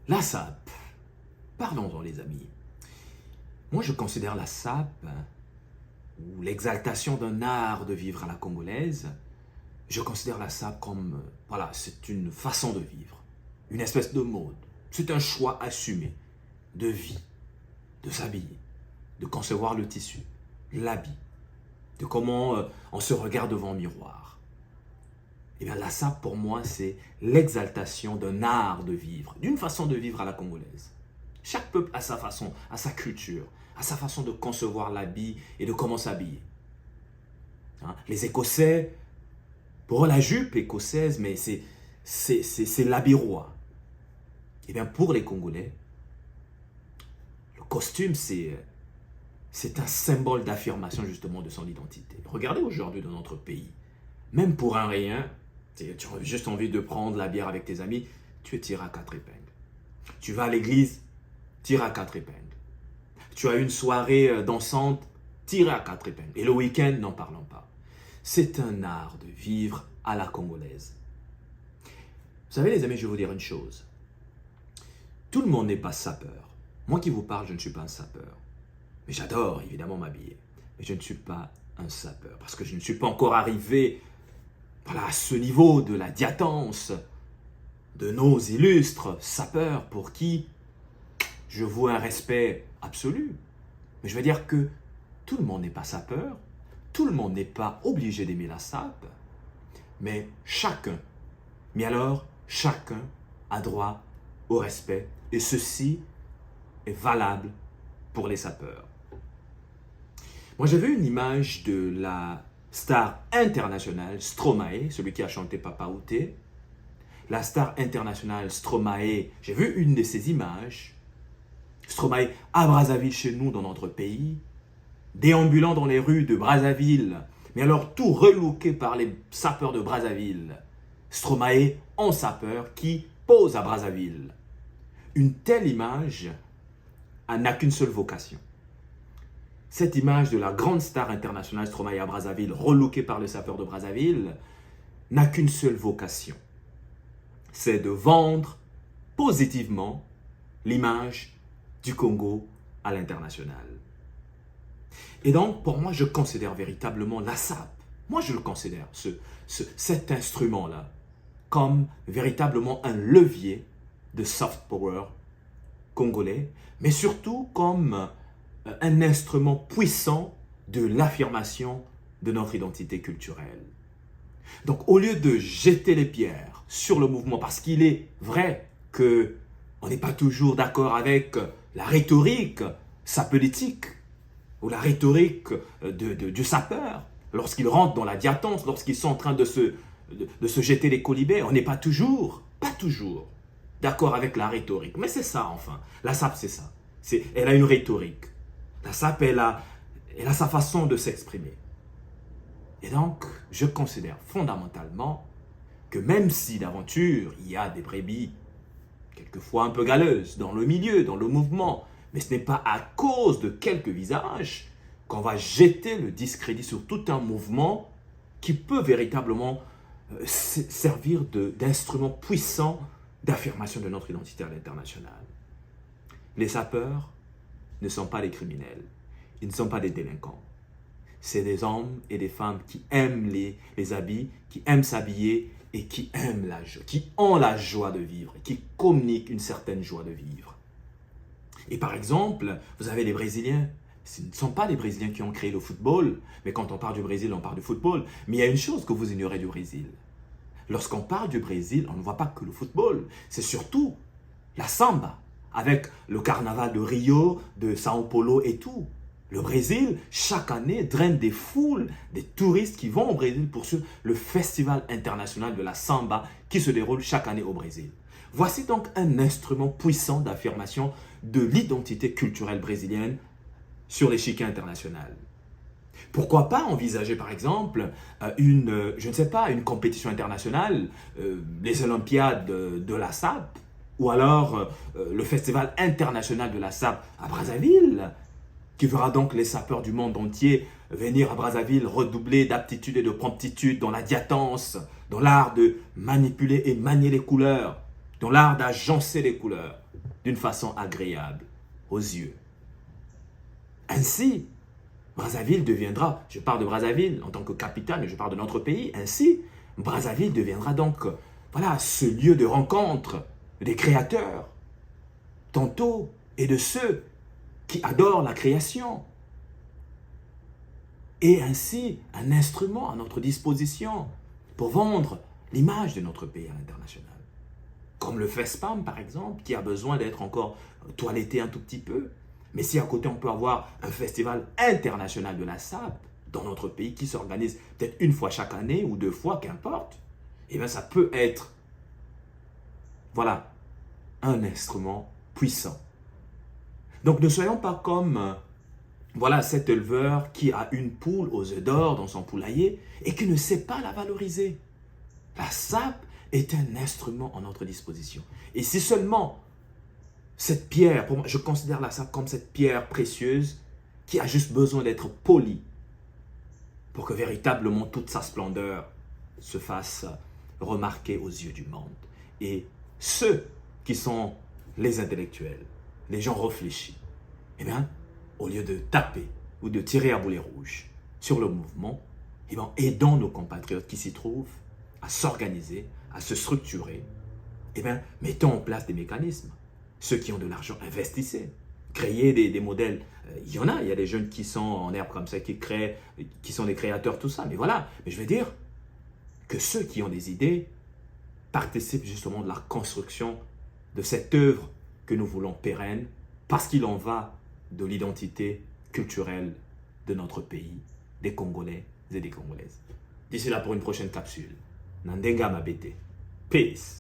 La SAP. Parlons-en les amis. Moi je considère la SAP, ou l'exaltation d'un art de vivre à la congolaise, je considère la SAP comme, voilà, c'est une façon de vivre, une espèce de mode. C'est un choix assumé de vie, de s'habiller, de concevoir le tissu, l'habit, de comment on se regarde devant le miroir. Et bien la SAP pour moi c'est l'exaltation d'un art de vivre, d'une façon de vivre à la congolaise. Chaque peuple a sa façon, a sa culture, a sa façon de concevoir l'habit et de comment s'habiller. Hein? Les Écossais, pour eux, la jupe écossaise, mais c'est l'habit roi. Et bien pour les Congolais, le costume c'est un symbole d'affirmation justement de son identité. Regardez aujourd'hui dans notre pays, même pour un rien, tu as juste envie de prendre la bière avec tes amis, tu es tiré à quatre épingles. Tu vas à l'église, tiré à quatre épingles. Tu as une soirée dansante, tiré à quatre épingles. Et le week-end, n'en parlons pas. C'est un art de vivre à la congolaise. Vous savez les amis, je vais vous dire une chose. Tout le monde n'est pas sapeur. Moi qui vous parle, je ne suis pas un sapeur. Mais j'adore évidemment m'habiller. Mais je ne suis pas un sapeur. Parce que je ne suis pas encore arrivé voilà, à ce niveau de la diatance de nos illustres sapeurs pour qui je voue un respect absolu. Mais je veux dire que tout le monde n'est pas sapeur. Tout le monde n'est pas obligé d'aimer la SAP. Mais chacun, chacun a droit au respect. Et ceci est valable pour les sapeurs. Moi, j'ai vu une image de la star internationale Stromae, celui qui a chanté Papa Outé. La star internationale Stromae, j'ai vu une de ces images. Stromae à Brazzaville, chez nous, dans notre pays, déambulant dans les rues de Brazzaville, mais alors tout relooké par les sapeurs de Brazzaville. Stromae en sapeur qui pose à Brazzaville. Une telle image n'a qu'une seule vocation. Cette image de la grande star internationale Stromae à Brazzaville, relookée par les sapeurs de Brazzaville, n'a qu'une seule vocation. C'est de vendre positivement l'image du Congo à l'international. Et donc, pour moi, je considère véritablement la SAP, moi je le considère, cet instrument-là, comme véritablement un levier de soft power congolais, mais surtout comme un instrument puissant de l'affirmation de notre identité culturelle. Donc, au lieu de jeter les pierres sur le mouvement, parce qu'il est vrai qu'on n'est pas toujours d'accord avec la rhétorique sapeutique ou la rhétorique du sapeur, lorsqu'ils rentrent dans la diatance, lorsqu'ils sont en train de se jeter les colibets, on n'est pas toujours d'accord avec la rhétorique. Mais c'est ça, enfin. La SAP, c'est ça. Elle a une rhétorique. La SAP, elle a sa façon de s'exprimer. Et donc, je considère fondamentalement que même si d'aventure, il y a des brebis, quelquefois un peu galeuses, dans le milieu, dans le mouvement, mais ce n'est pas à cause de quelques visages qu'on va jeter le discrédit sur tout un mouvement qui peut véritablement servir d'instrument puissant d'affirmation de notre identité à l'international. Les sapeurs ne sont pas des criminels, ils ne sont pas des délinquants. C'est des hommes et des femmes qui aiment les habits, qui aiment s'habiller et qui aiment la joie, qui ont la joie de vivre, qui communiquent une certaine joie de vivre. Et par exemple, vous avez les Brésiliens. Ce ne sont pas les Brésiliens qui ont créé le football, mais quand on parle du Brésil, on parle du football. Mais il y a une chose que vous ignorez du Brésil. Lorsqu'on parle du Brésil, on ne voit pas que le football, c'est surtout la samba, avec le carnaval de Rio, de São Paulo et tout. Le Brésil, chaque année, draine des foules, des touristes qui vont au Brésil pour suivre le festival international de la samba qui se déroule chaque année au Brésil. Voici donc un instrument puissant d'affirmation de l'identité culturelle brésilienne sur l'échiquier international. Pourquoi pas envisager par exemple une compétition internationale, les Olympiades de la SAP, ou alors le festival international de la SAP à Brazzaville, qui verra donc les sapeurs du monde entier venir à Brazzaville redoubler d'aptitude et de promptitude dans la diatance, dans l'art de manipuler et manier les couleurs, dans l'art d'agencer les couleurs. d'une façon agréable aux yeux. Ainsi, Brazzaville deviendra, je parle de Brazzaville en tant que capitale, mais je parle de notre pays, ainsi, Brazzaville deviendra donc, voilà, ce lieu de rencontre des créateurs, tantôt, et de ceux qui adorent la création. Et ainsi, un instrument à notre disposition pour vendre l'image de notre pays à l'international. Comme le FESPAM, par exemple, qui a besoin d'être encore toiletté un tout petit peu. Mais si à côté, on peut avoir un festival international de la SAP dans notre pays qui s'organise peut-être une fois chaque année ou 2 fois, qu'importe, eh bien ça peut être, voilà, un instrument puissant. Donc ne soyons pas comme, voilà, cet éleveur qui a une poule aux œufs d'or dans son poulailler et qui ne sait pas la valoriser. La SAP est un instrument en notre disposition. Et si seulement cette pierre, pour moi, je considère la SAP comme cette pierre précieuse qui a juste besoin d'être polie pour que véritablement toute sa splendeur se fasse remarquer aux yeux du monde. Et ceux qui sont les intellectuels, les gens réfléchis, eh bien, au lieu de taper ou de tirer à boulet rouge sur le mouvement, eh bien, aidons nos compatriotes qui s'y trouvent à s'organiser, à se structurer, eh bien, mettons en place des mécanismes. Ceux qui ont de l'argent, investissez. Créez des modèles. Il y a des jeunes qui sont en herbe comme ça, qui créent, qui sont des créateurs, tout ça. Mais voilà, mais je veux dire que ceux qui ont des idées participent justement de la construction de cette œuvre que nous voulons pérenne, parce qu'il en va de l'identité culturelle de notre pays, des Congolais et des Congolaises. D'ici là pour une prochaine capsule. Nandenga Mabete. Peace.